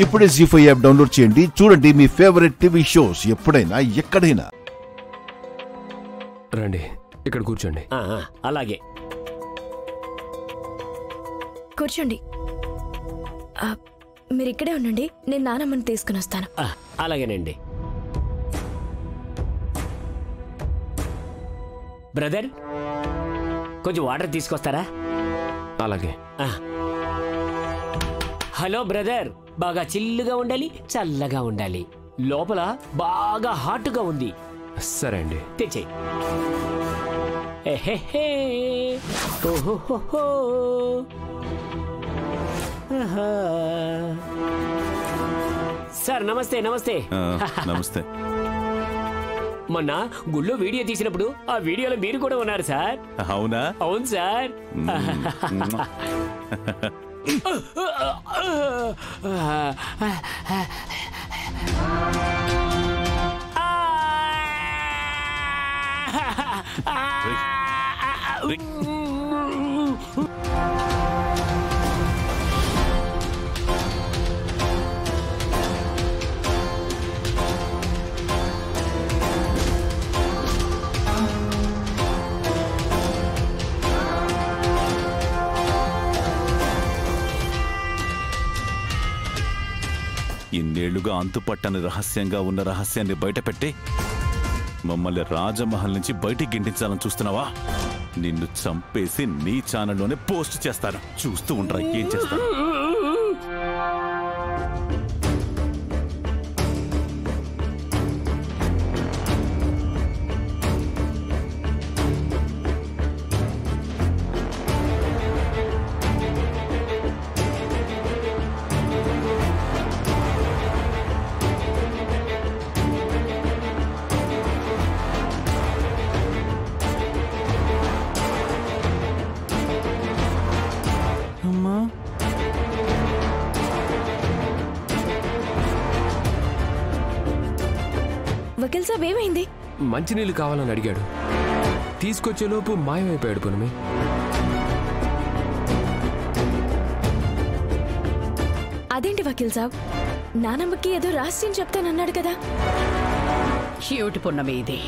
ఇప్పుడే జీ5 app download చేయండి. చూడండి మీ ఫేవరెట్ టీవీ షోస్ ఎప్పుడైనా ఎక్కడైనా. రండి, ఇక్కడ కూర్చోండి. అలాగే కూర్చోండి. మీరు ఇక్కడే ఉండండి, నేను నానమ్మని తీసుకుని వస్తాను. అలాగేనండి. బ్రదర్, కొంచెం వాటర్ తీసుకొస్తారా? అలాగే. హలో బ్రదర్, బాగా చిల్లుగా ఉండాలి, చల్లగా ఉండాలి. లోపల బాగా హాట్గా ఉంది. సరే అండి, తెచ్చేయి. సార్ నమస్తే. నమస్తే. నమస్తే. మొన్న గుళ్ళో వీడియో తీసినప్పుడు ఆ వీడియోలో మీరు కూడా ఉన్నారు సార్. అవునా? అవును సార్. ఇన్నేళ్లుగా అంతుపట్టని రహస్యంగా ఉన్న రహస్యాన్ని బయటపెట్టి మమ్మల్ని రాజమహల్ నుంచి బయటికి గింటించాలని చూస్తున్నావా? నిన్ను చంపేసి నీ ఛానల్లోనే పోస్ట్ చేస్తాను. చూస్తూ ఉండరా ఏం చేస్తాను. వకీల్ సాబ్ ఏమైంది? మంచినీళ్ళు కావాలని అడిగాడు, తీసుకొచ్చేలోపు మాయమైపోయాడు. పునమి, అదేంటి వకీల్ సాబ్, నానమ్మకి ఏదో రహస్యం చెప్తానన్నాడు కదా? ఏమిటి పున్నమి ఇది?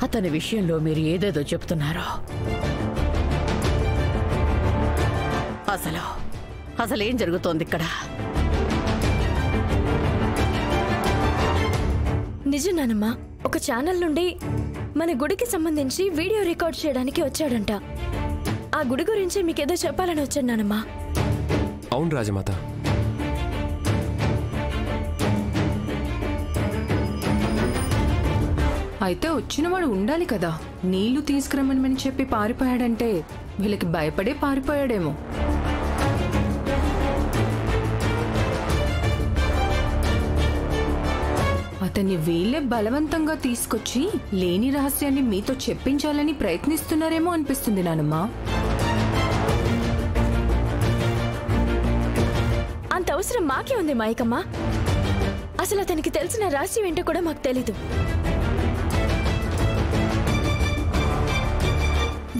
అతని విషయంలో మీరు ఏదేదో చెప్తున్నారో. అసలేం జరుగుతోంది ఇక్కడ? నిజం నానమ్మ, ఒక ఛానల్ నుండి మన గుడికి సంబంధించి వీడియో రికార్డ్ చేయడానికి వచ్చాడంట. ఆ గుడి గురించి మీకేదో చెప్పాలని వచ్చాను నానమ్మ. అవును రాజమాత. అయితే వచ్చినవాడు ఉండాలి కదా. నీళ్లు తీసుకురమ్మని చెప్పి పారిపోయాడంటే వీళ్ళకి భయపడే పారిపోయాడేమో. అతన్ని వీళ్ళే బలవంతంగా తీసుకొచ్చి లేని రహస్యాన్ని మీతో చెప్పించాలని ప్రయత్నిస్తున్నారేమో అనిపిస్తుంది నానమ్మా. అంత అవసరం మాకే ఉంది మాయకమ్మ. అసలు అతనికి తెలిసిన రహస్యం ఏంటో కూడా మాకు తెలీదు.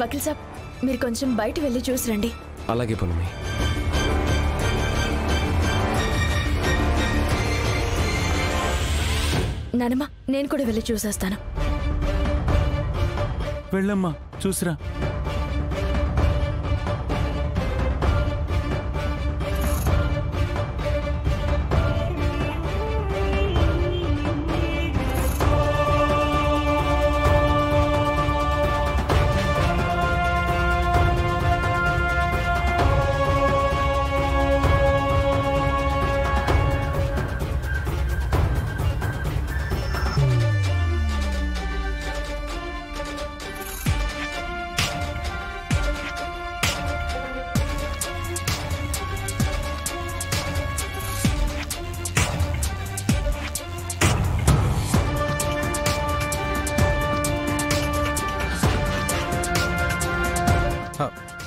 వకీల్ సాబ్, మీరు కొంచెం బయట వెళ్ళి చూసిరండి. అలాగే పునమి. నానమ్మ, నేను కూడా వెళ్ళి చూసేస్తాను. వెళ్ళమ్మా, చూసిరా.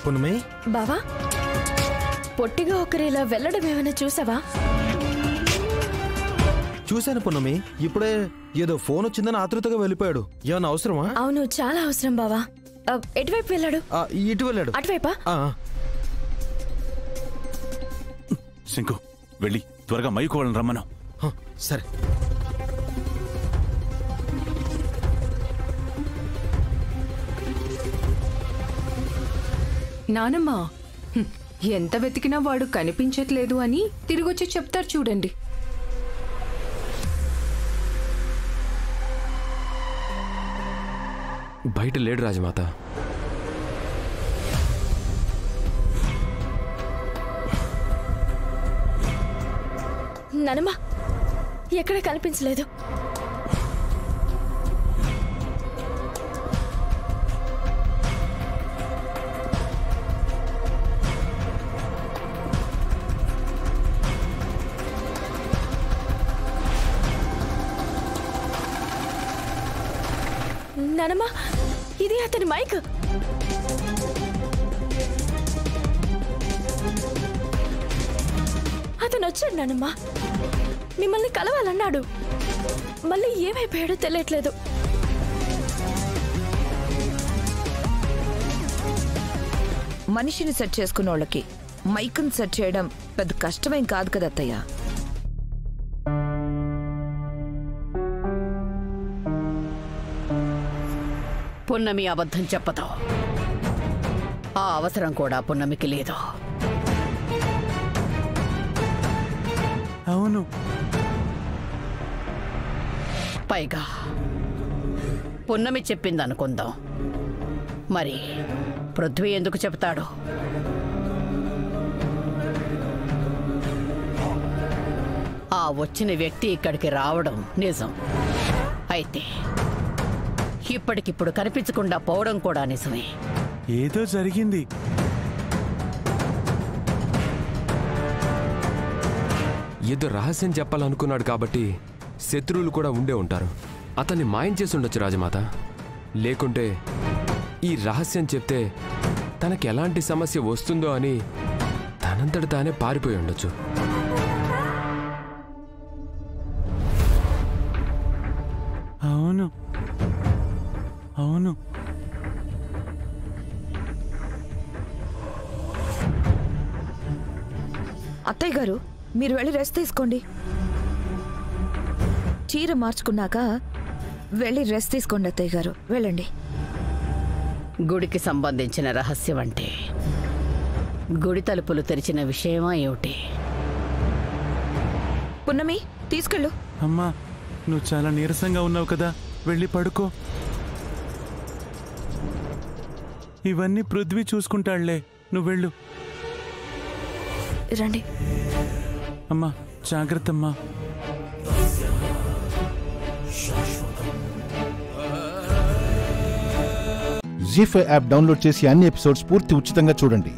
పునమి, బావా, పొట్టిగా ఒకరు ఇలా వెళ్ళడం ఏమైనా చూసావా? చూశాను పునమి. ఇప్పుడే ఏదో ఫోన్ వచ్చిందని ఆతృతగా వెళ్ళిపోయాడు. ఏమన్నా అవసరమా? అవును, చాలా అవసరం బావా. ఎటువైపు వెళ్ళాడు? ఇటు వెళ్ళాడు. అటువైపా? శంకు, వెళ్ళి త్వరగా మైకోవాలని రమ్మను. సరే. నానమ్మా ఎంత వెతికినా వాడు కనిపించట్లేదు అని తిరిగొచ్చి చెప్తారు చూడండి. బయట లేడు రాజమాత. నానమ్మ ఎక్కడ కనిపించలేదు. నానమ్మ ఇది అతని మైక్. అతను వచ్చాడు నానమ్మ, మిమ్మల్ని కలవాలన్నాడు. మళ్ళీ ఏమైపోయాడో తెలియట్లేదు. మనిషిని సెట్ చేసుకున్న వాళ్ళకి మైక్ని సెట్ చేయడం పెద్ద కష్టమేం కాదు కదా అత్తయ్య. పున్నమి అబద్ధం చెప్పదు. ఆ అవసరం కూడా పున్నమికి లేదు. అవును. పైగా పున్నమి చెప్పిందనుకుందాం, మరి పృథ్వీ ఎందుకు చెప్తాడు? ఆ వచ్చిన వ్యక్తి ఇక్కడికి రావడం నిజం అయితే ఇప్పటికిప్పుడు కనిపించకుండా పోవడం కూడా నిజమే. ఏదో జరిగింది. ఏదో రహస్యం చెప్పాలనుకున్నాడు కాబట్టి శత్రువులు కూడా ఉండే ఉంటారు. అతన్ని మాయం చేసి ఉండొచ్చు రాజమాత. లేకుంటే ఈ రహస్యం చెప్తే తనకి ఎలాంటి సమస్య వస్తుందో అని తనంతట తానే పారిపోయి ఉండొచ్చు. అవును అవును. అత్తయ్య గారు మీరు వెళ్ళి రెస్ట్ తీసుకోండి. చీర మార్చుకున్నాక వెళ్ళి రెస్ట్ తీసుకోండి అత్తయ్య గారు, వెళ్ళండి. గుడికి సంబంధించిన రహస్యం అంటే గుడి తలుపులు తెరిచిన విషయమా ఏమిటి? పున్నమి తీసుకెళ్ళు. అమ్మా నువ్వు చాలా నీరసంగా ఉన్నావు కదా, వెళ్ళి పడుకో. ఇవన్నీ పృథ్వీ చూసుకుంటాళ్లే, నువ్వు వెళ్ళు. రండి. అమ్మా జాగ్రత్త అమ్మా. జీ5 యాప్ డౌన్లోడ్ చేసి అన్ని ఎపిసోడ్స్ పూర్తి ఉచితంగా చూడండి.